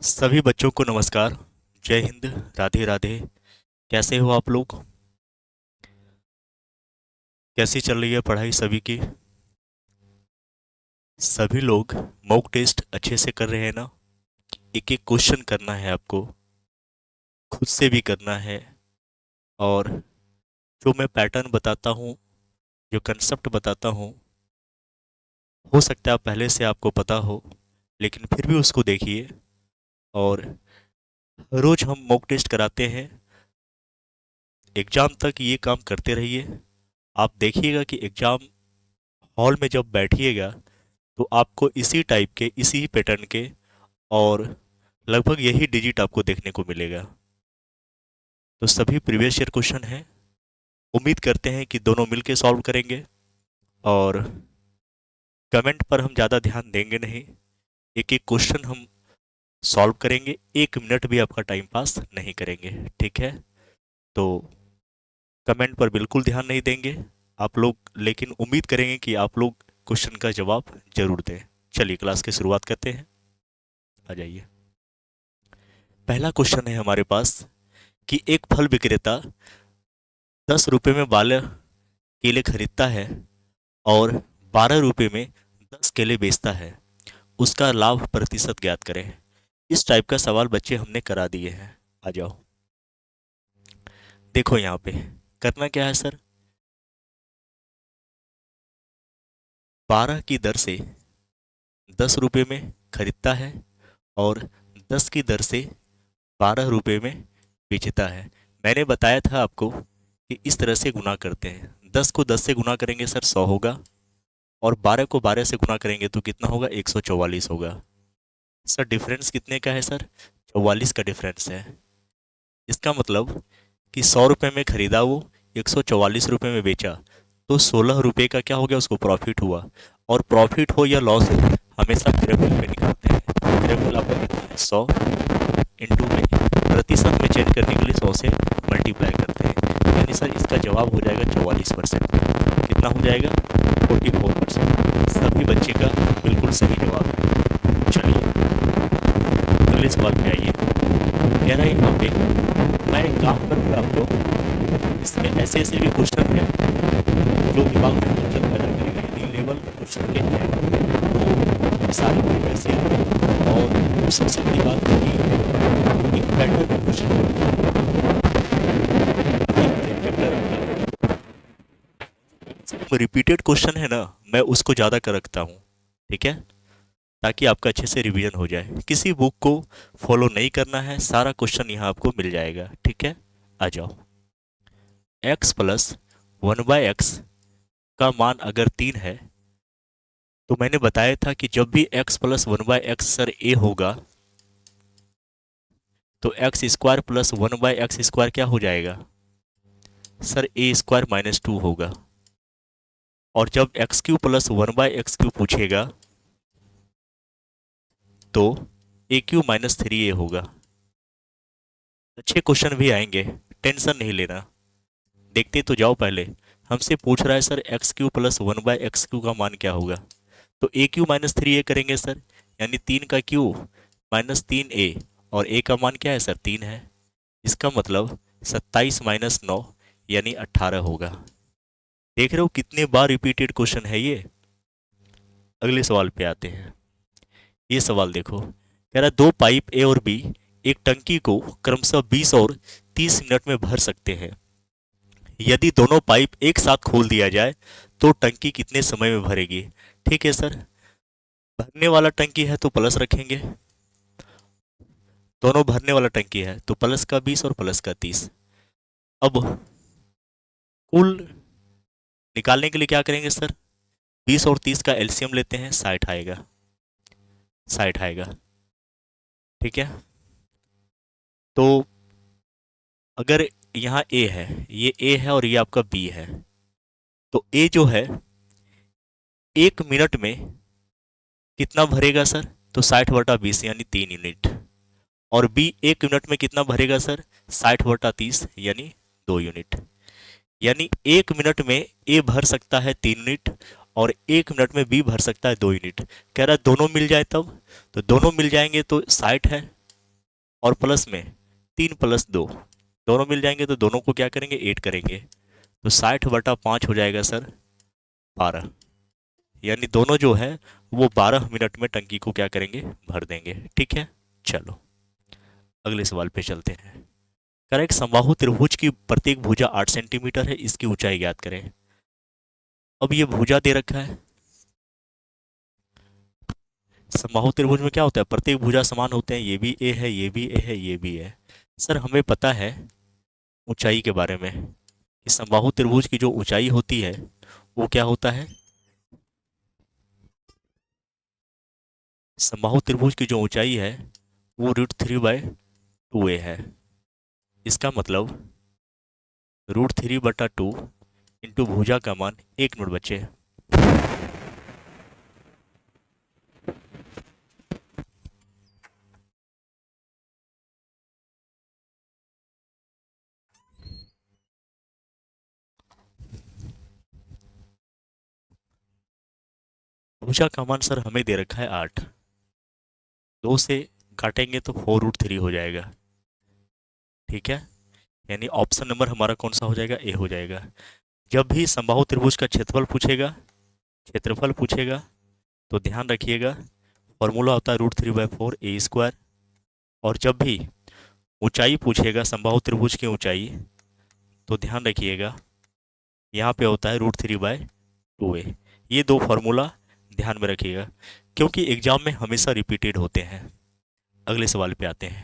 सभी बच्चों को नमस्कार। जय हिंद। राधे राधे। कैसे हो आप लोग? कैसी चल रही है पढ़ाई सभी की? सभी लोग मॉक टेस्ट अच्छे से कर रहे हैं ना? एक एक क्वेश्चन करना है आपको, खुद से भी करना है। और जो मैं पैटर्न बताता हूँ, जो कंसेप्ट बताता हूँ, हो सकता है पहले से आपको पता हो, लेकिन फिर भी उसको देखिए। और रोज हम मॉक टेस्ट कराते हैं, एग्जाम तक ये काम करते रहिए। आप देखिएगा कि एग्जाम हॉल में जब बैठिएगा तो आपको इसी टाइप के, इसी पैटर्न के और लगभग यही डिजिट आपको देखने को मिलेगा। तो सभी प्रीवियस ईयर क्वेश्चन हैं। उम्मीद करते हैं कि दोनों मिलके सॉल्व करेंगे। और कमेंट पर हम ज़्यादा ध्यान देंगे नहीं, एक एक क्वेश्चन हम सॉल्व करेंगे। 1 मिनट भी आपका टाइम पास नहीं करेंगे, ठीक है? तो कमेंट पर बिल्कुल ध्यान नहीं देंगे आप लोग, लेकिन उम्मीद करेंगे कि आप लोग क्वेश्चन का जवाब जरूर दें। चलिए क्लास की शुरुआत करते हैं। आ जाइए। पहला क्वेश्चन है हमारे पास कि एक फल विक्रेता 10 रुपये में 12 केले खरीदता है और 12 रुपये में 10 केले बेचता है। उसका लाभ प्रतिशत ज्ञात करें। इस टाइप का सवाल बच्चे हमने करा दिए हैं। आ जाओ। देखो यहाँ पे करना क्या है सर, 12 की दर से 10 रुपये में खरीदता है और 10 की दर से 12 रुपये में बेचता है। मैंने बताया था आपको कि इस तरह से गुना करते हैं। 10 को 10 से गुना करेंगे सर 100 होगा, और 12 को 12 से गुना करेंगे तो कितना होगा? 144 होगा। सर डिफरेंस कितने का है सर? 44 का डिफरेंस है। इसका मतलब कि 100 रुपये में खरीदा वो, 144 रुपये में बेचा, तो 16 रुपये का क्या हो गया? उसको प्रॉफिट हुआ। और प्रॉफिट हो या लॉस हो, हमेशा वेरिएबल पे निकालते हैं। वेरिएबल आपका कितना है? 100 इंटू में प्रतिशत में चेंज करने के लिए 100 से मल्टीप्लाई करते हैं। यानी सर इसका जवाब हो जाएगा 44%। कितना हो जाएगा? 44%। सभी बच्चे का बिल्कुल सही जवाब है। चलिए अगले सवाल पे आइए। कह रहा है यहाँ पे, मैं एक काम करूँगा आप लोग, इसमें ऐसे ऐसे भी क्वेश्चन हैं जो दिमाग में हलचल पैदा करेंगे। यदि लेवल क्वेश्चन के हैं तो सारे प्रीवियस ईयर में, और सबसे बड़ी बात है कि एक पैटर्न में क्वेश्चन रिपीटेड क्वेश्चन है ना, मैं उसको ज़्यादा कर रखता हूँ, ठीक है? ताकि आपका अच्छे से रिवीजन हो जाए। किसी बुक को फॉलो नहीं करना है, सारा क्वेश्चन यहाँ आपको मिल जाएगा, ठीक है? आ जाओ। x प्लस 1/x का मान अगर 3 है, तो मैंने बताया था कि जब भी x plus 1/x sir a होगा, तो एक्स स्क्वायर प्लस 1/x² क्या हो जाएगा सर? a² -2 होगा। और जब x³ प्लस 1/x³ पूछेगा तो a³ -3a होगा। अच्छे क्वेश्चन भी आएंगे, टेंशन नहीं लेना। देखते तो जाओ। पहले हमसे पूछ रहा है सर x³ प्लस 1/x³ का मान क्या होगा, तो a³ -3a करेंगे सर, यानी 3 का क्यूब -3a, और a का मान क्या है सर? 3 है। इसका मतलब 27 - 9 यानी 18 होगा। देख रहे हो कितने बार रिपीटेड क्वेश्चन है ये। अगले सवाल पे आते हैं। ये सवाल देखो, कह रहा है दो पाइप ए और बी एक टंकी को क्रमशः 20 और 30 मिनट में भर सकते हैं। यदि दोनों पाइप एक साथ खोल दिया जाए तो टंकी कितने समय में भरेगी? ठीक है सर, भरने वाला टंकी है तो प्लस रखेंगे, दोनों भरने वाला टंकी है तो प्लस का 20 और प्लस का 30। अब कुल निकालने के लिए क्या करेंगे सर? 20 और 30 का एलसीएम लेते हैं, 60 आएगा। 60 आएगा, ठीक है? तो अगर यहाँ ए है, ये ए है और ये आपका बी है, तो ए जो है 1 मिनट में कितना भरेगा सर? तो 60/20 यानी 3 यूनिट। और बी 1 मिनट में कितना भरेगा सर? 60/30 यानी 2 यूनिट। यानी 1 मिनट में ए भर सकता है 3 यूनिट, और 1 मिनट में बी भर सकता है 2 यूनिट। कह रहा है दोनों मिल जाए तब, तो दोनों मिल जाएंगे तो 60 है, और प्लस में 3 + 2 दोनों मिल जाएंगे तो दोनों को क्या करेंगे, 8 करेंगे। तो 60/5 हो जाएगा सर 12। यानी दोनों जो है वो 12 मिनट में टंकी को क्या करेंगे, भर देंगे। ठीक है, चलो अगले सवाल पे चलते हैं। कह रहा है एक समबाहु त्रिभुज की प्रत्येक भुजा 8 सेंटीमीटर है, इसकी ऊंचाई ज्ञात करें। अब ये भुजा दे रखा है। समबाहु त्रिभुज में क्या होता है, प्रत्येक भुजा समान होते हैं, ये भी ए है, ये भी ए है, ये भी है। सर हमें पता है ऊंचाई के बारे में कि समबाहु त्रिभुज की जो ऊंचाई होती है वो क्या होता है, समबाहु त्रिभुज की जो ऊंचाई है वो √3/2a है। इसका मतलब √3/2 इंटू भुजा का मान, 1 मिनट बच्चे। भुजा का मान सर हमें दे रखा है 8, 2 से काटेंगे तो 4√3 हो जाएगा। ठीक है, यानी ऑप्शन नंबर हमारा कौन सा हो जाएगा, ए हो जाएगा। जब भी समबाहु त्रिभुज का क्षेत्रफल पूछेगा तो ध्यान रखिएगा फॉर्मूला होता है √3/4a²। और जब भी ऊंचाई पूछेगा समबाहु त्रिभुज की ऊंचाई तो ध्यान रखिएगा यहाँ पे होता है √3/2a। ये दो फार्मूला ध्यान में रखिएगा क्योंकि एग्जाम में हमेशा रिपीटेड होते हैं। अगले सवाल पे आते हैं।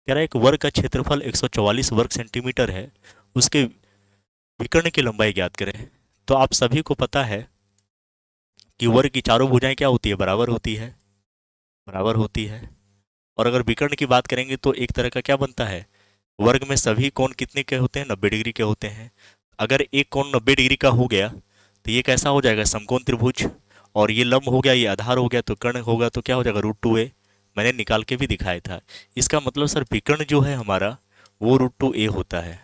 कह रहा है एक वर्ग का क्षेत्रफल 144 वर्ग सेंटीमीटर है, उसके विकर्ण की लंबाई ज्ञात करें। तो आप सभी को पता है कि वर्ग की चारों भुजाएं क्या होती है, बराबर होती है। और अगर विकर्ण की बात करेंगे तो एक तरह का क्या बनता है, वर्ग में सभी कोण कितने के होते हैं, 90 डिग्री के होते हैं। अगर एक कोण 90 डिग्री का हो गया तो ये कैसा हो जाएगा, समकोण त्रिभुज। और ये लंब हो गया, ये आधार हो गया, तो कर्ण होगा तो क्या हो जाएगा, √2a। मैंने निकाल के भी दिखाया था। इसका मतलब सर विकर्ण जो है हमारा वो √2a होता है।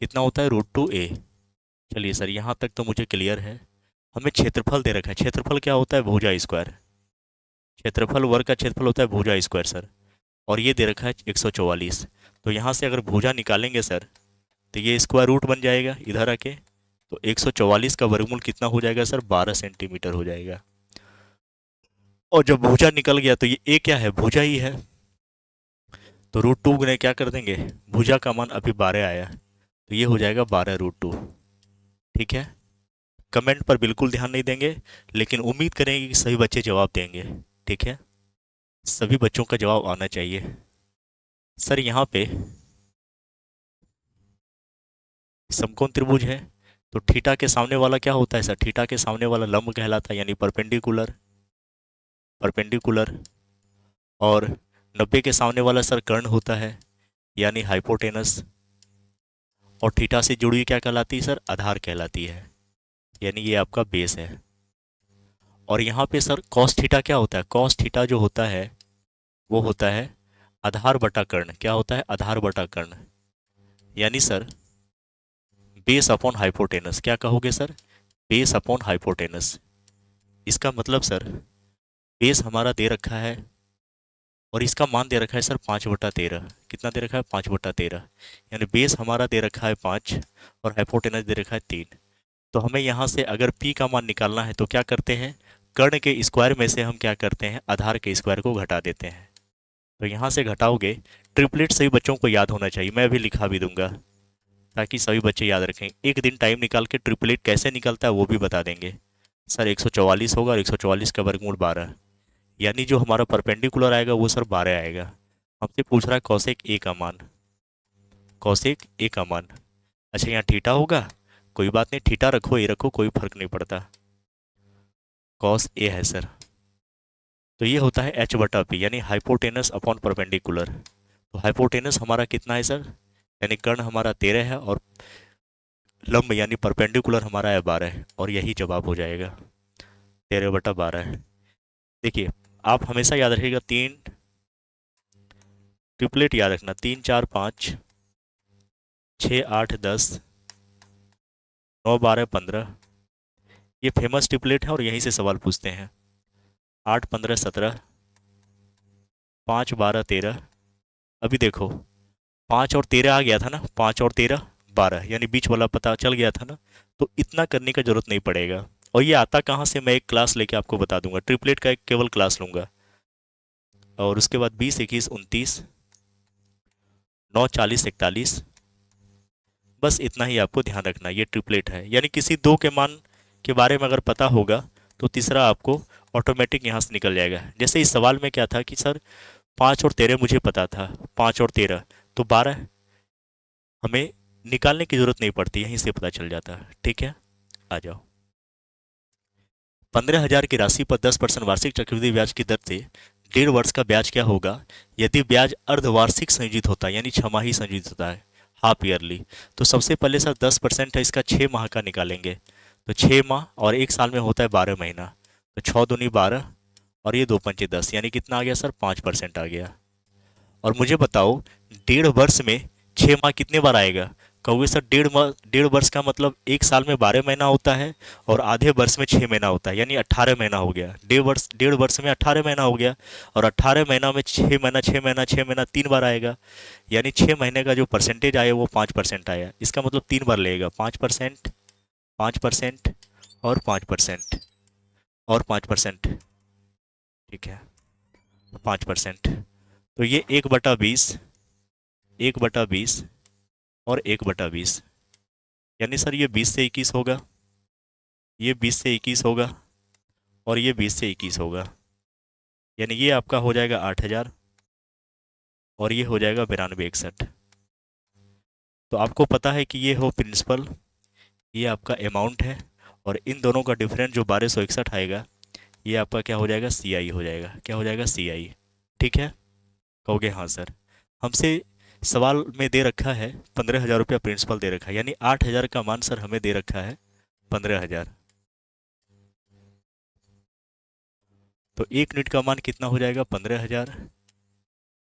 कितना होता है, √2a। चलिए सर यहाँ तक तो मुझे क्लियर है। हमें क्षेत्रफल दे रखा है, क्षेत्रफल क्या होता है, भुजा स्क्वायर। क्षेत्रफल, वर्ग का क्षेत्रफल होता है भुजा स्क्वायर सर। और ये दे रखा है 144। तो यहाँ से अगर भुजा निकालेंगे सर तो ये स्क्वायर रूट बन जाएगा इधर आके। तो 144 का वर्गमूल कितना हो जाएगा सर, 12 सेंटीमीटर हो जाएगा। और जब भुजा निकल गया तो ये ए क्या है, भुजा ही है। तो √2 गुने क्या कर देंगे, भुजा का मान अभी 12 आया तो ये हो जाएगा 12√2। ठीक है, कमेंट पर बिल्कुल ध्यान नहीं देंगे लेकिन उम्मीद करेंगे कि सभी बच्चे जवाब देंगे। ठीक है, सभी बच्चों का जवाब आना चाहिए। सर यहाँ पे समकोण त्रिभुज है तो थीटा के सामने वाला क्या होता है सर, थीटा के सामने वाला लंब कहलाता है यानी परपेंडिकुलर। और 90 के सामने वाला सर कर्ण होता है यानी हाइपोटेनस। और थीटा से जुड़ी क्या कहलाती है सर, आधार कहलाती है, यानी ये आपका बेस है। और यहाँ पे सर कॉस थीटा क्या होता है, कॉस थीटा जो होता है वो होता है आधार बटा कर्ण। क्या होता है, आधार बटा कर्ण। यानी सर बेस अपॉन हाइपोटेनस, क्या कहोगे सर, बेस अपॉन हाइपोटेनस। इसका मतलब सर बेस हमारा दे रखा है और इसका मान दे रखा है सर 5/13। कितना दे रखा है, 5/13। यानी बेस हमारा दे रखा है 5 और हाइपोटेनस दे रखा है 3। तो हमें यहाँ से अगर पी का मान निकालना है तो क्या करते हैं, कर्ण के स्क्वायर में से हम क्या करते हैं, आधार के स्क्वायर को घटा देते हैं। तो यहाँ से घटाओगे, ट्रिपलेट सभी बच्चों को याद होना चाहिए, मैं अभी लिखा भी दूंगा ताकि सभी बच्चे याद रखें। एक दिन टाइम निकाल के ट्रिपलेट कैसे निकलता है वो भी बता देंगे। सर 144 होगा और 144 का वर्गमूल 12, यानी जो हमारा परपेंडिकुलर आएगा वो सर 12 आएगा। हमसे पूछ रहा है कौशिक ए का मान, कौशिक ए का मान। अच्छा यहाँ थीटा होगा, कोई बात नहीं, थीटा रखो ए रखो कोई फर्क नहीं पड़ता, कॉस ए है सर। तो ये होता है H/P यानी हाइपोटेनस अपॉन परपेंडिकुलर। तो हाइपोटेनस हमारा कितना है सर, यानी कर्ण हमारा 13 है और लंब यानी परपेंडिकुलर हमारा है 12 और यही जवाब हो जाएगा, 13/12 है। देखिए आप हमेशा याद रखिएगा, 3 ट्रिपलेट याद रखना, 3 4 5 6 8 10 9 12 15। ये फेमस ट्रिपलेट है और यहीं से सवाल पूछते हैं। 8 15 17 5 12 13 अभी देखो 5 और 13 आ गया था ना, 5 और 13 12, यानी बीच वाला पता चल गया था ना। तो इतना करने का जरूरत नहीं पड़ेगा। और ये आता कहाँ से, मैं एक क्लास लेके आपको बता दूंगा, ट्रिपलेट का एक केवल क्लास लूंगा। और उसके बाद 20 21 29 9 40 41, बस इतना ही आपको ध्यान रखना, ये ट्रिपलेट है। यानी किसी दो के मान के बारे में अगर पता होगा तो तीसरा आपको ऑटोमेटिक यहाँ से निकल जाएगा। जैसे इस सवाल में क्या था कि सर 5 और 13 मुझे पता था, 5 और 13 तो 12 हमें निकालने की जरूरत नहीं पड़ती, यहीं से पता चल जाता है। ठीक है, आ जाओ। 15,000 की राशि पर 10% वार्षिक चक्रवृद्धि ब्याज की दर से 1.5 वर्ष का ब्याज क्या होगा यदि ब्याज अर्धवार्षिक संयोजित होता है, यानी छमाही संयोजित होता है, हाफ ईयरली। तो सबसे पहले सर 10% है, इसका 6 माह का निकालेंगे। तो 6 माह और 1 साल में होता है 12 महीना। तो 6 दूनी 12 और ये 2 पंचे 10, यानी कितना आ गया सर, 5% आ गया। और मुझे बताओ 1.5 वर्ष में 6 माह कितने बार आएगा। कहोगे सर 1.5 वर्ष का मतलब 1 साल में 12 महीना होता है और आधे वर्ष में 6 महीना होता है, यानी 18 महीना हो गया। 1.5 वर्ष में 18 महीना हो गया। और 18 महीना में 6 महीना 6 महीना 6 महीना 3 बार आएगा, यानी 6 महीने का जो परसेंटेज आया वो 5% आया। इसका मतलब 3 बार लगेगा, 5%, 5% और 5% और 5%। ठीक है, 5%। तो ये 1/20, 1/20 और 1/20, यानी सर ये 20 से 21 होगा, ये 20 से 21 होगा और ये 20 से 21 होगा। यानी ये आपका हो जाएगा 8,000 और ये हो जाएगा 92 61। तो आपको पता है कि ये हो प्रिंसिपल, ये आपका अमाउंट है, और इन दोनों का डिफरेंस जो 1261 आएगा, ये आपका क्या हो जाएगा, CI हो जाएगा। क्या हो जाएगा, CI। ठीक है, कहोगे हाँ सर। हमसे सवाल में दे रखा है 15,000 रुपया प्रिंसिपल दे रखा है, यानी 8,000 का मान सर हमें दे रखा है 15,000। तो 1 यूनिट का मान कितना हो जाएगा, 15,000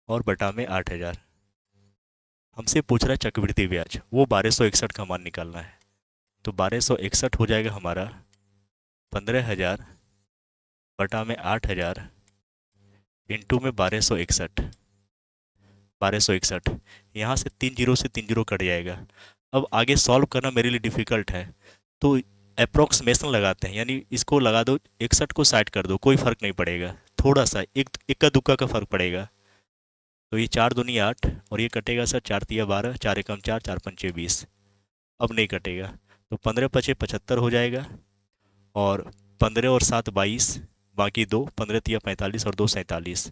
और बटा में 8,000। हमसे पूछ रहा है चक्रवृद्धि ब्याज, वो 1261 का मान निकालना है। तो 1261 हो जाएगा हमारा 15,000 बटा में 8,000 इंटू में 1261, 1261। यहाँ से 3 जीरो से 3 जीरो कट जाएगा। अब आगे सॉल्व करना मेरे लिए डिफ़िकल्ट है, तो अप्रोक्सीमेशन लगाते हैं, यानी इसको लगा दो, 61 को साइड कर दो, कोई फ़र्क नहीं पड़ेगा, थोड़ा सा एक इक्का दुक्का का फ़र्क पड़ेगा। तो ये 4 दूनी 8 और ये कटेगा सर 4 तिया 12, 4 एकम 4, 4 पंचे 20। अब नहीं कटेगा, तो 15 पचे 75 हो जाएगा और 15 और 7 22, बाकी 2, 15 तिया 45 और 2 47।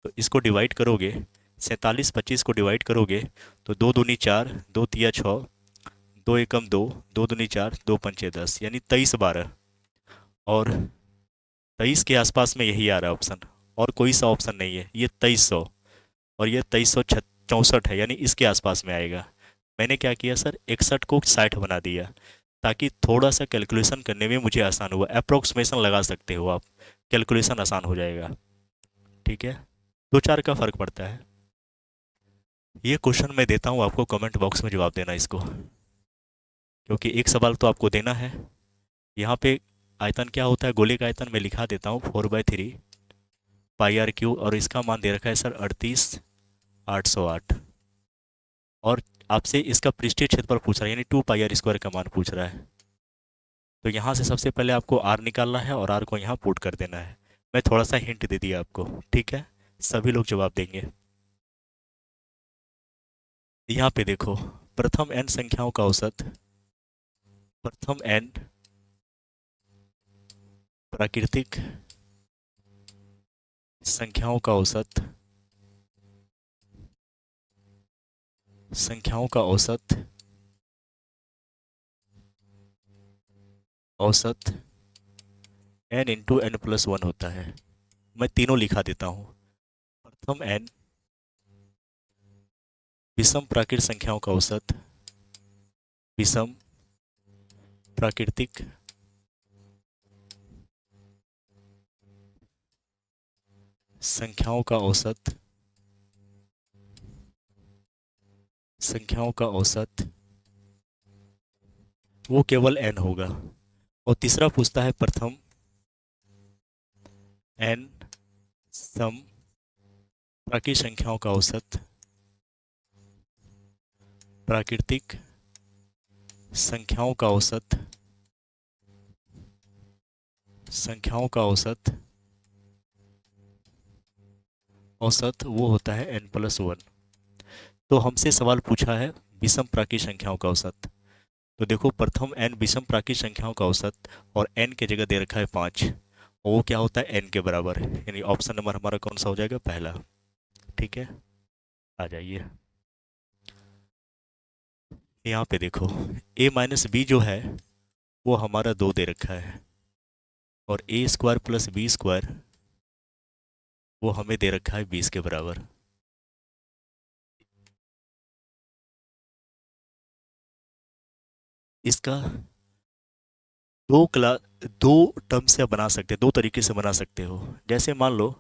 तो इसको डिवाइड करोगे, 47 25 को डिवाइड करोगे तो 2 दूनी 4, 2 तिया 6, 2 एकम 2, 2 दूनी 4, 2 पंचे 10, यानी 23 12। और 23 के आसपास में यही आ रहा है ऑप्शन, और कोई सा ऑप्शन नहीं है। ये 2300 और ये 2364 है, यानी इसके आसपास में आएगा। मैंने क्या किया सर, 61 को 60 बना दिया ताकि थोड़ा सा कैलकुलेशन करने में मुझे आसान हुआ। अप्रोक्सीमेशन लगा सकते हो आप, कैलकुलेशन आसान हो जाएगा। ठीक है, 2 4 का फर्क पड़ता है। ये क्वेश्चन मैं देता हूँ आपको, कमेंट बॉक्स में जवाब देना इसको, क्योंकि एक सवाल तो आपको देना है। यहाँ पे आयतन क्या होता है, गोले का आयतन मैं लिखा देता हूँ 4/3 πr3, और इसका मान दे रखा है सर 38,808। और आपसे इसका पृष्ठीय क्षेत्रफल पूछ रहा है, यानी 2 πr² का मान पूछ रहा है। तो यहाँ से सबसे पहले आपको r निकालना है और r को यहाँ पुट कर देना है। मैं थोड़ा सा हिंट दे दिया आपको, ठीक है, सभी लोग जवाब देंगे। यहाँ पे देखो, प्रथम n संख्याओं का औसत, प्रथम n प्राकृतिक संख्याओं का औसत, संख्याओं का औसत, औसत n इंटू n+1 होता है। मैं तीनों लिखा देता हूँ। प्रथम n विषम प्राकृतिक संख्याओं का औसत, विषम प्राकृतिक संख्याओं का औसत, संख्याओं का औसत वो केवल n होगा। और तीसरा पूछता है प्रथम n सम प्राकृतिक संख्याओं का औसत, प्राकृतिक संख्याओं का औसत, संख्याओं का औसत, औसत वो होता है n+1। तो हमसे सवाल पूछा है विषम प्राकृतिक संख्याओं का औसत। तो देखो प्रथम n विषम प्राकृतिक संख्याओं का औसत, और n के जगह दे रखा है 5, और वो क्या होता है n के बराबर, यानी ऑप्शन नंबर हमारा कौन सा हो जाएगा, पहला। ठीक है, आ जाइए यहाँ पे देखो, a-b जो है वो हमारा 2 दे रखा है, और a² + b² वो हमें दे रखा है 20 के बराबर। इसका दो टर्म से आप बना सकते हैं, दो तरीके से बना सकते हो। जैसे मान लो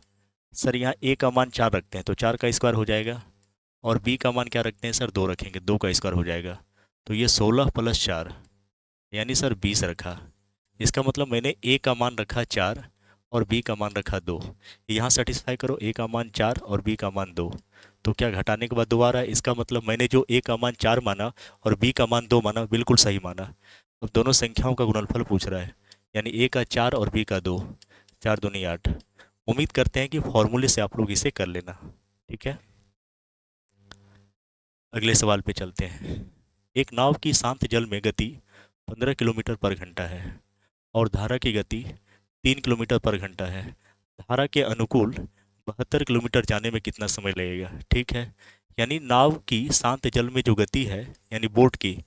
सर यहाँ a का मान 4 रखते हैं तो 4 का स्क्वायर हो जाएगा, और b का मान क्या रखते हैं सर, 2 रखेंगे, 2 का स्क्वायर हो जाएगा। तो ये 16 + 4 यानी सर 20 रखा। इसका मतलब मैंने a का मान रखा 4 और b का मान रखा 2। यहाँ सेटिस्फाई करो, a का मान 4 और b का मान 2, तो क्या घटाने के बाद 2 आ रहा है। इसका मतलब मैंने जो a का मान 4 माना और b का मान 2 माना, बिल्कुल सही माना। अब दोनों संख्याओं का गुणनफल पूछ रहा है, यानी a का 4 और b का 2, 4 दूनी 8। उम्मीद करते हैं कि फॉर्मूले से आप लोग इसे कर लेना। ठीक है, अगले सवाल पे चलते हैं। एक नाव की शांत जल में गति 15 किलोमीटर पर घंटा है और धारा की गति 3 किलोमीटर पर घंटा है। धारा के अनुकूल 72 किलोमीटर जाने में कितना समय लगेगा। ठीक है, यानी नाव की शांत जल में जो गति है, यानी बोट की,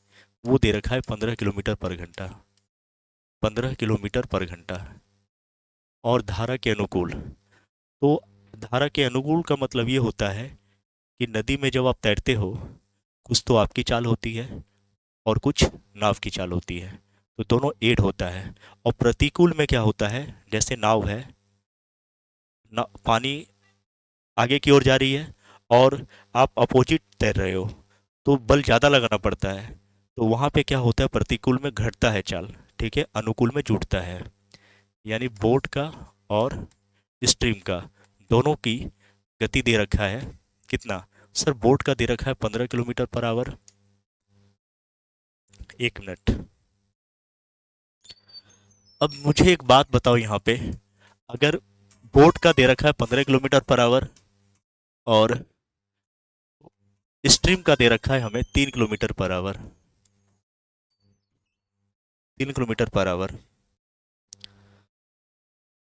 वो दे रखा है 15 किलोमीटर पर घंटा, 15 किलोमीटर पर घंटा, और धारा के अनुकूल। तो धारा के अनुकूल का मतलब ये होता है कि नदी में जब आप तैरते हो, कुछ तो आपकी चाल होती है और कुछ नाव की चाल होती है, तो दोनों एड होता है। और प्रतिकूल में क्या होता है, जैसे नाव है, पानी आगे की ओर जा रही है और आप अपोजिट तैर रहे हो, तो बल ज़्यादा लगाना पड़ता है, तो वहाँ पे क्या होता है, प्रतिकूल में घटता है चाल, ठीक है, अनुकूल में जुटता है। यानी बोट का और स्ट्रीम का दोनों की गति दे रखा है कितना सर, बोट का दे रखा है 15 किलोमीटर पर आवर। 1 मिनट, अब मुझे एक बात बताओ यहाँ पे, अगर बोट का दे रखा है 15 किलोमीटर पर आवर और स्ट्रीम का दे रखा है हमें 3 kilometre per hour, 3 kilometre per hour,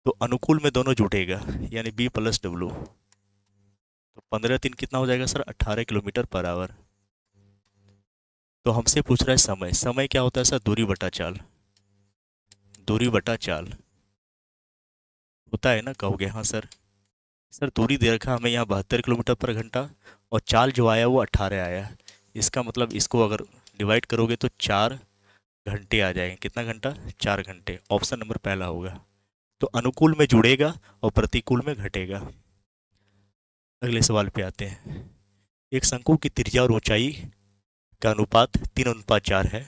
तो अनुकूल में दोनों जुटेगा, यानी B+W। तो 15 3 कितना हो जाएगा सर, 18 किलोमीटर पर आवर। तो हमसे पूछ रहा है समय, समय क्या होता है सर, दूरी बटा चाल, दूरी बटा चाल होता है ना, कहोगे हाँ सर। सर दूरी दे रखा हमें यहाँ 72 किलोमीटर पर घंटा, और चाल जो आया वो 18 आया। इसका मतलब इसको अगर डिवाइड करोगे तो 4 घंटे आ जाएंगे। कितना घंटा, 4 घंटे। ऑप्शन नंबर पहला होगा। तो अनुकूल में जुड़ेगा और प्रतिकूल में घटेगा। अगले सवाल पे आते हैं। एक शंकु की त्रिज्या और ऊंचाई का अनुपात 3:4 है,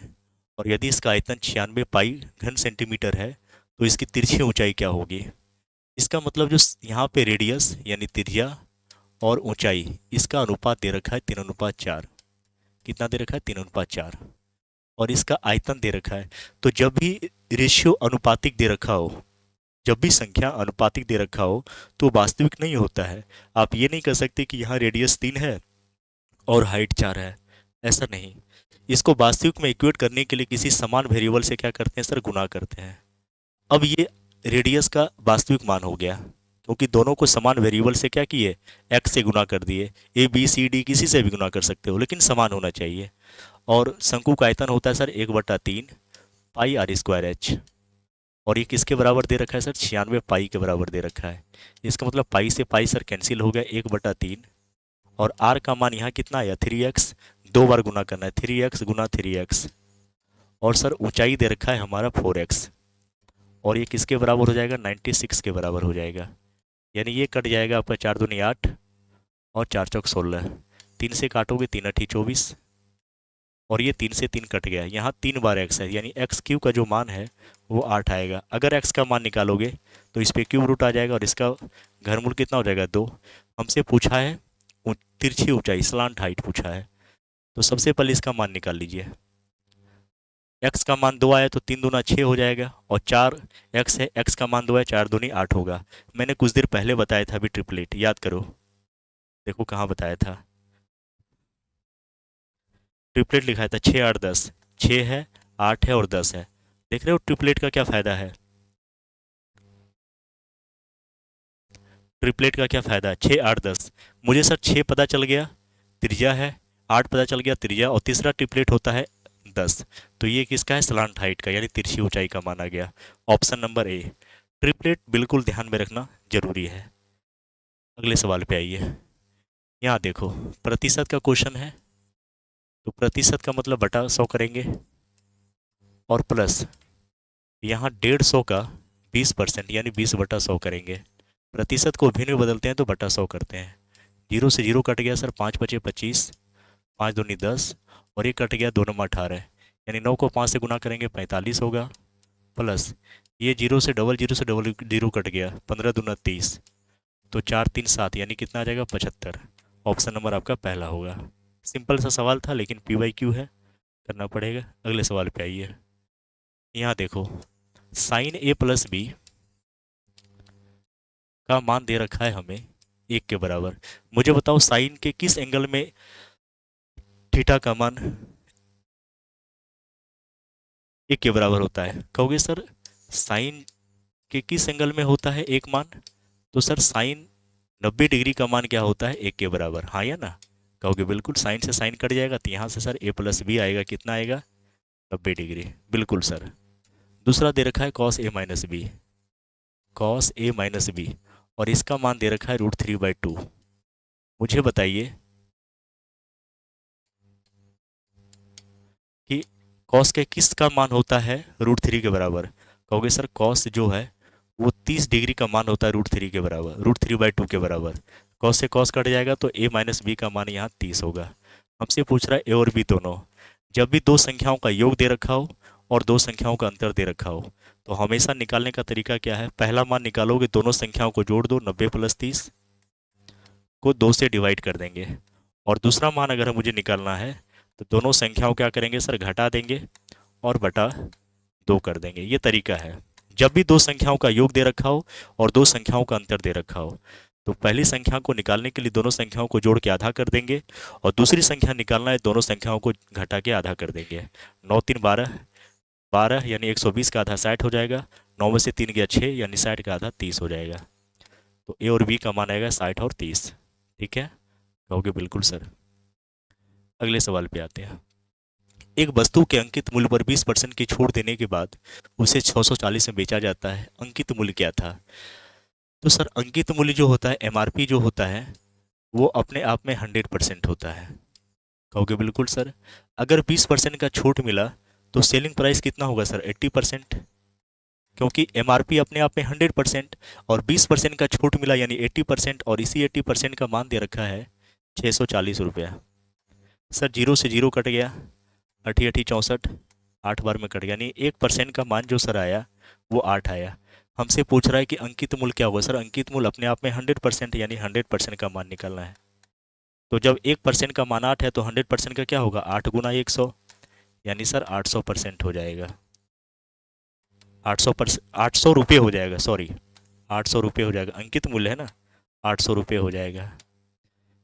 और यदि इसका आयतन 96 पाई घन सेंटीमीटर है तो इसकी तिरछी ऊंचाई क्या होगी। इसका मतलब जो यहाँ पे रेडियस यानी त्रिज्या और ऊंचाई, इसका अनुपात दे रखा है 3:4। कितना दे रखा है, 3:4, और इसका आयतन दे रखा है। तो जब भी रेशियो अनुपातिक दे रखा हो, जब भी संख्या अनुपातिक दे रखा हो, तो वास्तविक नहीं होता है। आप ये नहीं कह सकते कि यहाँ रेडियस 3 है और हाइट 4 है, ऐसा नहीं। इसको वास्तविक में इक्वेट करने के लिए किसी समान वेरिएबल से क्या करते हैं सर, गुना करते हैं। अब ये रेडियस का वास्तविक मान हो गया, क्योंकि दोनों को समान वेरिएबल से क्या किए, x से गुना कर दिए। ABCD किसी से भी गुना कर सकते हो, लेकिन समान होना चाहिए। और शंकु का आयतन होता है सर 1/3 पाई r²h, और ये किसके बराबर दे रखा है सर, 96 पाई के बराबर दे रखा है। इसका मतलब पाई से पाई सर कैंसिल हो गया, 1/3, और r का मान यहाँ कितना आया, 3x, 2 बार गुना करना है, 3x गुना 3x, और सर ऊंचाई दे रखा है हमारा 4x, और ये किसके बराबर हो जाएगा, 96 के बराबर हो जाएगा। यानी ये कट जाएगा आपका 4 दूनी 8 और 4 चौक 16, 3 से काटोगे 3 8 24, और ये 3 से 3 कट गया। यहाँ 3 बार x है, यानी x³ का जो मान है वो 8 आएगा। अगर x का मान निकालोगे तो इस पर क्यूब रूट आ जाएगा, और इसका घरमूल कितना हो जाएगा, 2। हमसे पूछा है तिरछी ऊंचाई, स्लांट हाइट पूछा है। तो सबसे पहले इसका मान निकाल लीजिए। x का मान 2 आया तो 3 दूना 6 हो जाएगा, और 4 x है, x का मान 2 है, 4 दूनी 8 होगा। मैंने कुछ देर पहले बताया था अभी ट्रिपलेट, याद करो। देखो कहाँ बताया था, ट्रिपलेट लिखा था 6 8 10। 6 है, 8 है और 10 है। देख रहे हो ट्रिपलेट का क्या फ़ायदा है, ट्रिपलेट का क्या फ़ायदा है, 6 8 10। मुझे सर 6 पता चल गया त्रिज्या है, 8 पता चल गया त्रिज्या, और तीसरा ट्रिपलेट होता है 10। तो ये किसका है, स्लांट हाइट का, यानी तिरछी ऊंचाई का माना गया। ऑप्शन नंबर ए ट्रिपलेट बिल्कुल ध्यान में रखना जरूरी है। अगले सवाल पे आइए। यहाँ देखो प्रतिशत का क्वेश्चन है, तो प्रतिशत का मतलब बटा 100 करेंगे, और प्लस यहाँ 150 का 20% यानी 20/100 करेंगे। प्रतिशत को भिन्न में बदलते हैं तो बटा 100 करते हैं। 0 से 0 कट गया सर, 5 बचे 25, 5 दूनी 10, और ये कट गया 2 नंबर 18, यानी 9 को 5 से गुना करेंगे 45 होगा, प्लस ये 0 से डबल जीरो कट गया, 15 दूना 30, तो 4 3 7 यानी कितना आ जाएगा 75। ऑप्शन नंबर आपका पहला होगा। सिंपल सा सवाल था लेकिन PYQ है, करना पड़ेगा। अगले सवाल पे आइए। यहाँ देखो साइन A प्लस B का मान दे रखा है हमें 1 के बराबर। मुझे बताओ साइन के किस एंगल में थीटा का मान 1 के बराबर होता है। कहोगे सर साइन के किस एंगल में होता है एक मान, तो सर साइन 90 डिग्री का मान क्या होता है 1 के बराबर, हाँ या ना। कहोगे बिल्कुल, साइन से साइन कट जाएगा तो यहाँ से सर A प्लस B आएगा, कितना आएगा 90 डिग्री, बिल्कुल सर। दूसरा दे रखा है cos A minus B, cos A minus B, और इसका मान दे रखा है √3/2। मुझे बताइए कि कॉस के किस का मान होता है √3 के बराबर। कहोगे सर कॉस जो है वो 30 डिग्री का मान होता है √3 के बराबर, √3/2 के बराबर। कॉस से कॉस कट जाएगा तो A माइनस बी का मान यहाँ 30 होगा। हमसे पूछ रहा है A और B दोनों, जब भी दो संख्याओं का योग दे रखा हो और दो संख्याओं का अंतर दे रखा हो, तो हमेशा निकालने का तरीका क्या है, पहला मान निकालोगे, दोनों संख्याओं को जोड़ दो, 90 + 30 को 2 से डिवाइड कर देंगे, और दूसरा मान अगर मुझे निकालना है तो दोनों संख्याओं क्या करेंगे सर, घटा देंगे और बटा 2 कर देंगे। ये तरीका है। जब भी दो संख्याओं का योग दे रखा हो और दो संख्याओं का अंतर दे रखा हो, तो पहली संख्या को निकालने के लिए दोनों संख्याओं को जोड़ के आधा कर देंगे, और दूसरी संख्या निकालना है, दोनों संख्याओं को घटा के आधा कर देंगे। 9 3 12, 12 यानी 120 का आधा 60 हो जाएगा, 9 में से 3 गया 6 यानी 60 का आधा 30 हो जाएगा। तो A और B का मान आएगा 60 और 30। ठीक है, कहोगे बिल्कुल सर। अगले सवाल पे आते हैं। एक वस्तु के अंकित मूल्य पर 20% की छूट देने के बाद उसे 640 में बेचा जाता है, अंकित मूल्य क्या था। तो सर अंकित मूल्य जो होता है, MRP जो होता है, वो अपने आप में 100% होता है। कहोगे बिल्कुल सर। अगर 20% का छूट मिला तो सेलिंग प्राइस कितना होगा सर, 80%, क्योंकि MRP अपने आप में 100% और 20% का छूट मिला यानी 80%, और इसी 80% का मान दे रखा है 640 रुपया। सर 0 से 0 कट गया, 8 8 64, 8 बार में कट गया, यानी 1% का मान जो सर आया वो 8 आया। हमसे पूछ रहा है कि अंकित मूल्य क्या होगा। सर अंकित मूल्य अपने आप में 100% यानी 100% का मान निकालना है। तो जब 1% का मान 8 है तो 100% का क्या होगा, 8 गुना 100, यानी सर 800% हो जाएगा। 800 रुपये हो जाएगा, सॉरी 800 रुपये हो जाएगा, अंकित मूल्य है ना, 800 रुपये हो जाएगा।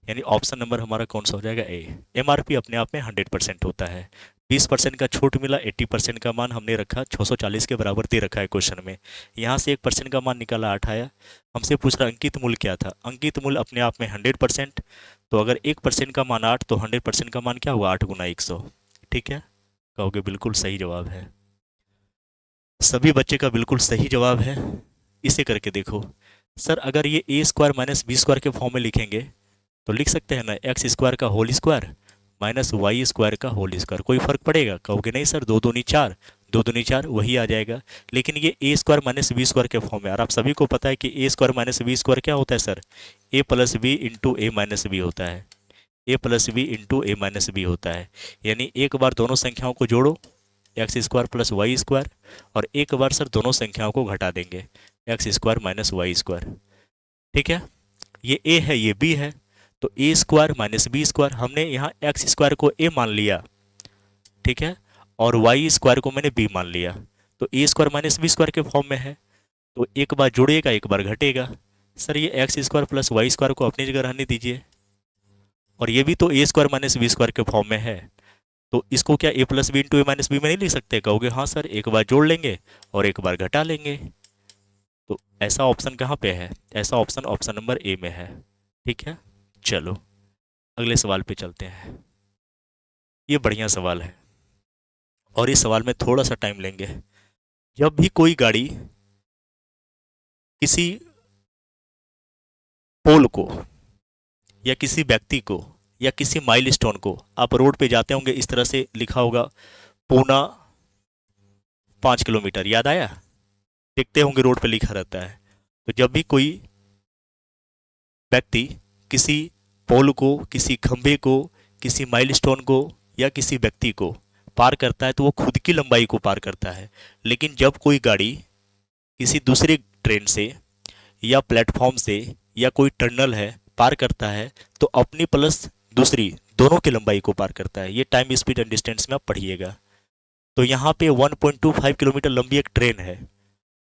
यानी ऑप्शन नंबर हमारा कौन सा हो जाएगा, ए। MRP अपने आप में 100% होता है। 20% का छूट मिला, 80% का मान हमने रखा 640 के बराबर दे रखा है क्वेश्चन में। यहाँ से 1% का मान निकाला 8 आया। हमसे पूछ रहा अंकित मूल्य क्या था। अंकित मूल्य अपने आप में 100%, तो अगर 1% का मान 8 तो 100% का मान क्या हुआ, 8 गुना 100। ठीक है, कहोगे बिल्कुल सही जवाब है। सभी बच्चे का बिल्कुल सही जवाब है। इसे करके देखो सर, अगर ये A² - B² के फॉर्म में लिखेंगे तो लिख सकते हैं ना, x² का होल स्क्वायर माइनस y² का होल स्क्वायर। कोई फर्क पड़ेगा, कहोगे नहीं सर, 2 दूनी 4, 2 दूनी 4 वही आ जाएगा। लेकिन ये A² - B² के फॉर्म में, और आप सभी को पता है कि A² - B² क्या होता है sir, A + B × A - B होता है। A + B × A - B होता है। यानी एक बार दोनों संख्याओं को जोड़ो, x² + y², और एक बार सर दोनों संख्याओं को घटा देंगे, x² - y²। ठीक है, ये ए है, ये बी है, तो A square minus B square, हमने यहाँ एक्स स्क्वायर को ए मान लिया, ठीक है, और वाई स्क्वायर को मैंने बी मान लिया, तो A square minus B square के फॉर्म में है, तो एक बार जुड़ेगा एक बार घटेगा। सर ये X square plus Y square को अपनी जगह रहने दीजिए, और ये भी तो A square minus B square के फॉर्म में है, तो इसको क्या A plus B into A minus B में नहीं लिख सकते? कहोगे हाँ सर, एक बार जोड़ लेंगे और एक बार घटा लेंगे। तो ऐसा ऑप्शन कहाँ पे है? ऐसा ऑप्शन ऑप्शन नंबर ए में है, ठीक है। चलो अगले सवाल पे चलते हैं। ये बढ़िया सवाल है और इस सवाल में थोड़ा सा टाइम लेंगे। जब भी कोई गाड़ी किसी पोल को या किसी व्यक्ति को या किसी माइलस्टोन को, आप रोड पे जाते होंगे इस तरह से लिखा होगा पूना 5 किलोमीटर, याद आया? देखते होंगे रोड पे लिखा रहता है। तो जब भी कोई व्यक्ति किसी पोल को, किसी खंभे को, किसी माइलस्टोन को या किसी व्यक्ति को पार करता है तो वो खुद की लंबाई को पार करता है। लेकिन जब कोई गाड़ी किसी दूसरे ट्रेन से या प्लेटफॉर्म से या कोई टनल है पार करता है तो अपनी प्लस दूसरी दोनों की लंबाई को पार करता है। ये टाइम स्पीड एंड डिस्टेंस में आप पढ़िएगा। तो यहाँ पे 1.25 किलोमीटर लंबी एक ट्रेन है,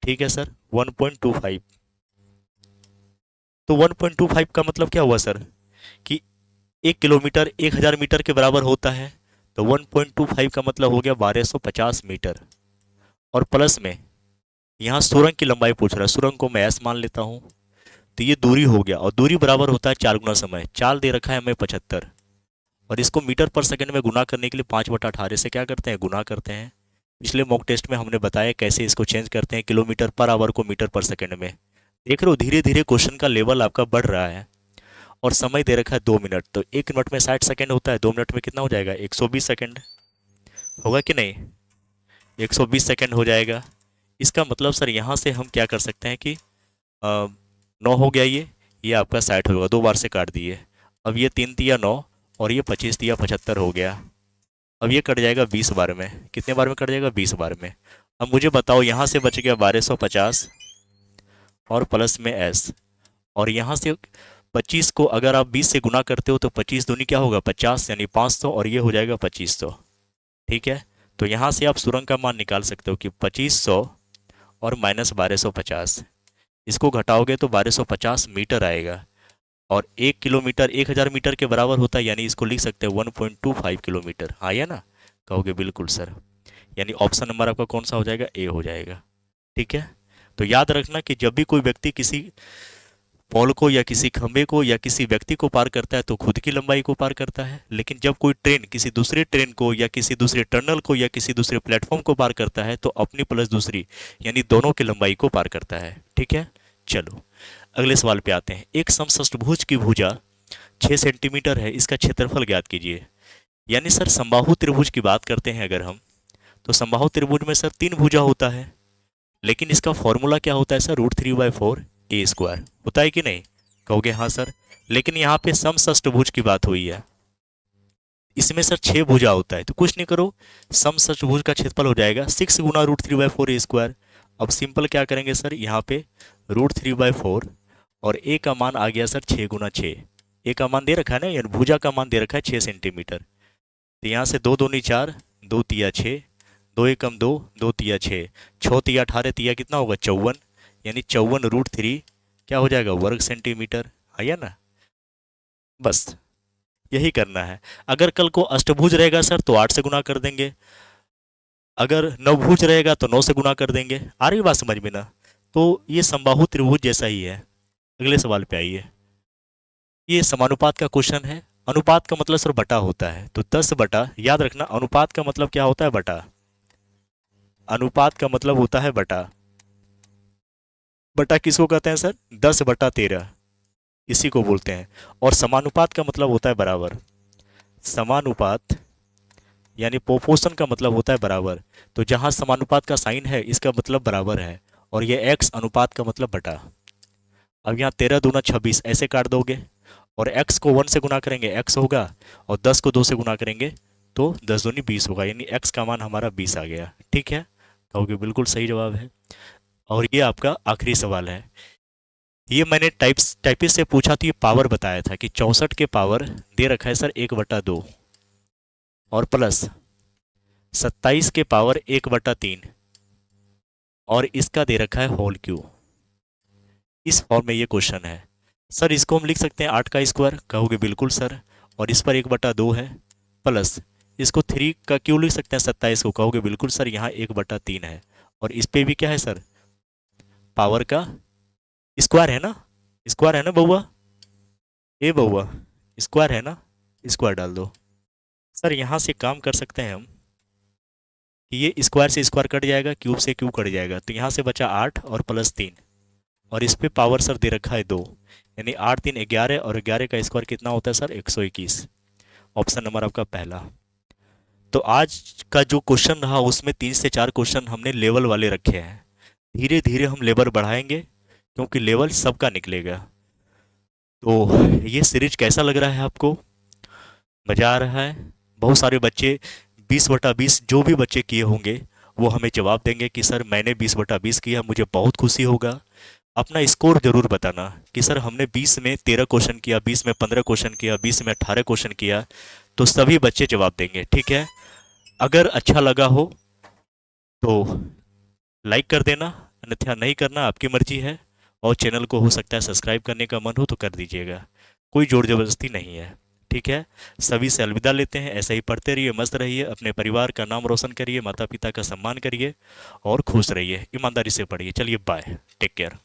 ठीक है सर, 1.25। तो 1.25 का मतलब क्या हुआ सर कि 1 किलोमीटर 1000 मीटर के बराबर होता है, तो 1.25 का मतलब हो गया 1250 मीटर। और प्लस में यहाँ सुरंग की लंबाई पूछ रहा है, सुरंग को मैं एस मान लेता हूँ, तो ये दूरी हो गया, और दूरी बराबर होता है 4 गुना समय। 4 दे रखा है हमें 75, और इसको मीटर पर सेकंड में गुना करने के लिए 5/18 से क्या करते हैं, गुना करते हैं। पिछले मॉक टेस्ट में हमने बताया कैसे इसको चेंज करते हैं किलोमीटर पर आवर को मीटर पर सेकंड में। देख रहे हो धीरे धीरे क्वेश्चन का लेवल आपका बढ़ रहा है। और समय दे रखा है 2 मिनट, तो 1 मिनट में 60 सेकंड होता है, 2 मिनट में कितना हो जाएगा, 120 सेकंड होगा कि नहीं, 120 सेकंड हो जाएगा। इसका मतलब सर यहाँ से हम क्या कर सकते हैं कि 9 हो गया, ये आपका 60 होगा, 2 बार से काट दिए। अब ये 3 तिया 9 और ये 25 तिया 75 हो गया। अब ये कट जाएगा 20 बार में, कितने बार में कट जाएगा, 20 बार में। अब मुझे बताओ यहाँ से बच गया 1250 और प्लस में एस, और यहाँ से 25 को अगर आप 20 से गुना करते हो तो 25 दूनी क्या होगा, 50 यानी 500, और ये हो जाएगा 2500, ठीक है। तो यहाँ से आप सुरंग का मान निकाल सकते हो कि 2500 और माइनस 1250, इसको घटाओगे तो 1250 मीटर आएगा, और 1 किलोमीटर 1000 मीटर के बराबर होता है, यानी इसको लिख सकते हैं 1.25 किलोमीटर। आया ना? कहोगे बिल्कुल सर, यानी ऑप्शन नंबर आपका कौन सा हो जाएगा, ए हो जाएगा, ठीक है। तो याद रखना कि जब भी कोई व्यक्ति किसी पोल को या किसी खंभे को या किसी व्यक्ति को पार करता है तो खुद की लंबाई को पार करता है, लेकिन जब कोई ट्रेन किसी दूसरे ट्रेन को या किसी दूसरे टनल को या किसी दूसरे प्लेटफॉर्म को पार करता है तो अपनी प्लस दूसरी यानी दोनों की लंबाई को पार करता है, ठीक है। चलो अगले सवाल पे आते हैं। एक समषष्टभुज की भुजा 6 सेंटीमीटर है, इसका क्षेत्रफल ज्ञात कीजिए। यानी सर समबाहु त्रिभुज की बात करते हैं अगर हम, तो समबाहु त्रिभुज में सर 3 भुजा होता है, लेकिन इसका फॉर्मूला क्या होता है सर, √3/4 ए स्क्वायर होता है कि नहीं? कहोगे हाँ सर, लेकिन यहाँ पे समषष्टभुज की बात हुई है, इसमें सर 6 भुजा होता है, तो कुछ नहीं करो, समषष्टभुज का क्षेत्रफल हो जाएगा 6 गुना √3/4 ए स्क्वायर। अब सिंपल क्या करेंगे सर, यहाँ पे √3/4 और ए का मान आ गया सर 6 गुना 6, ए का मान दे रखा है ना, यानी भुजा का मान दे रखा है 6 सेंटीमीटर। तो यहाँ से 2 दूनी 4, 2 तिया 6, 2 एकम 2, 2 तिया 6, 6 तिया 18 तिया कितना होगा 54, यानी 54√3 क्या हो जाएगा, वर्ग सेंटीमीटर। आया ना? बस यही करना है। अगर कल को अष्टभुज रहेगा सर तो 8 से गुना कर देंगे, अगर नवभुज रहेगा तो 9 से गुना कर देंगे। आ रही बात समझ में ना? तो ये समबाहु त्रिभुज जैसा ही है। अगले सवाल पे आइए। ये समानुपात का क्वेश्चन है। अनुपात का मतलब सर बटा होता है, तो 10 बटा, याद रखना अनुपात का मतलब क्या होता है, बटा। अनुपात का मतलब होता है बटा। बटा किसको कहते हैं सर, 10/13 इसी को बोलते हैं। और समानुपात का मतलब होता है बराबर। समानुपात यानी प्रोपोर्शन का मतलब होता है बराबर, तो जहां समानुपात का साइन है इसका मतलब बराबर है, और ये x अनुपात का मतलब बटा। अब यहाँ 13 दूना 26 ऐसे काट दोगे, और x को 1 से गुना करेंगे x होगा, और 10 को 2 से गुना करेंगे तो 10 दूनी 20 होगा, यानी x का मान हमारा 20 आ गया, ठीक है। कहोगे बिल्कुल सही जवाब है। और ये आपका आखिरी सवाल है। ये मैंने टाइपिस्ट से पूछा तो ये पावर बताया था कि 64 के पावर दे रखा है सर 1/2 और प्लस 27 के पावर 1/3 और इसका दे रखा है होल क्यूब। इस फॉर्म में ये क्वेश्चन है सर। इसको हम लिख सकते हैं 8 का स्क्वायर, कहोगे बिल्कुल सर, और इस पर 1/2 है, प्लस इसको 3 का क्यों लिख सकते हैं 27 को, कहोगे बिल्कुल सर, यहाँ 1/3 है, और इस पे भी क्या है सर, पावर का स्क्वायर है ना, स्क्वायर है ना बउआ, ए बउआ, स्क्वायर है ना, स्क्वायर डाल दो सर। यहाँ से काम कर सकते हैं हम कि ये स्क्वायर से स्क्वायर कट जाएगा, क्यूब से क्यूब कट जाएगा, तो यहाँ से बचा 8 और प्लस 3, और इस पे पावर सर दे रखा है 2, यानी 8 3 11, और 11 का स्क्वायर कितना होता है सर 121। ऑप्शन नंबर आपका पहला। तो आज का जो क्वेश्चन रहा उसमें 3 से 4 क्वेश्चन हमने लेवल वाले रखे हैं। धीरे धीरे हम लेवल बढ़ाएंगे क्योंकि लेवल सबका निकलेगा। तो ये सीरीज कैसा लग रहा है आपको, मज़ा आ रहा है? बहुत सारे बच्चे 20/20 जो भी बच्चे किए होंगे वो हमें जवाब देंगे कि सर मैंने 20/20 किया, मुझे बहुत खुशी होगा। अपना स्कोर जरूर बताना कि सर हमने 20 में 13 क्वेश्चन किया, 20 में 15 क्वेश्चन किया, 20 में 18 क्वेश्चन किया, तो सभी बच्चे जवाब देंगे, ठीक है। अगर अच्छा लगा हो तो लाइक कर देना, अन्यथा नहीं करना, आपकी मर्जी है। और चैनल को हो सकता है सब्सक्राइब करने का मन हो तो कर दीजिएगा, कोई जोर जबरदस्ती नहीं है, ठीक है। सभी से अलविदा लेते हैं। ऐसे ही पढ़ते रहिए, मस्त रहिए, अपने परिवार का नाम रोशन करिए, माता पिता का सम्मान करिए और खुश रहिए, ईमानदारी से पढ़िए। चलिए बाय, टेक केयर।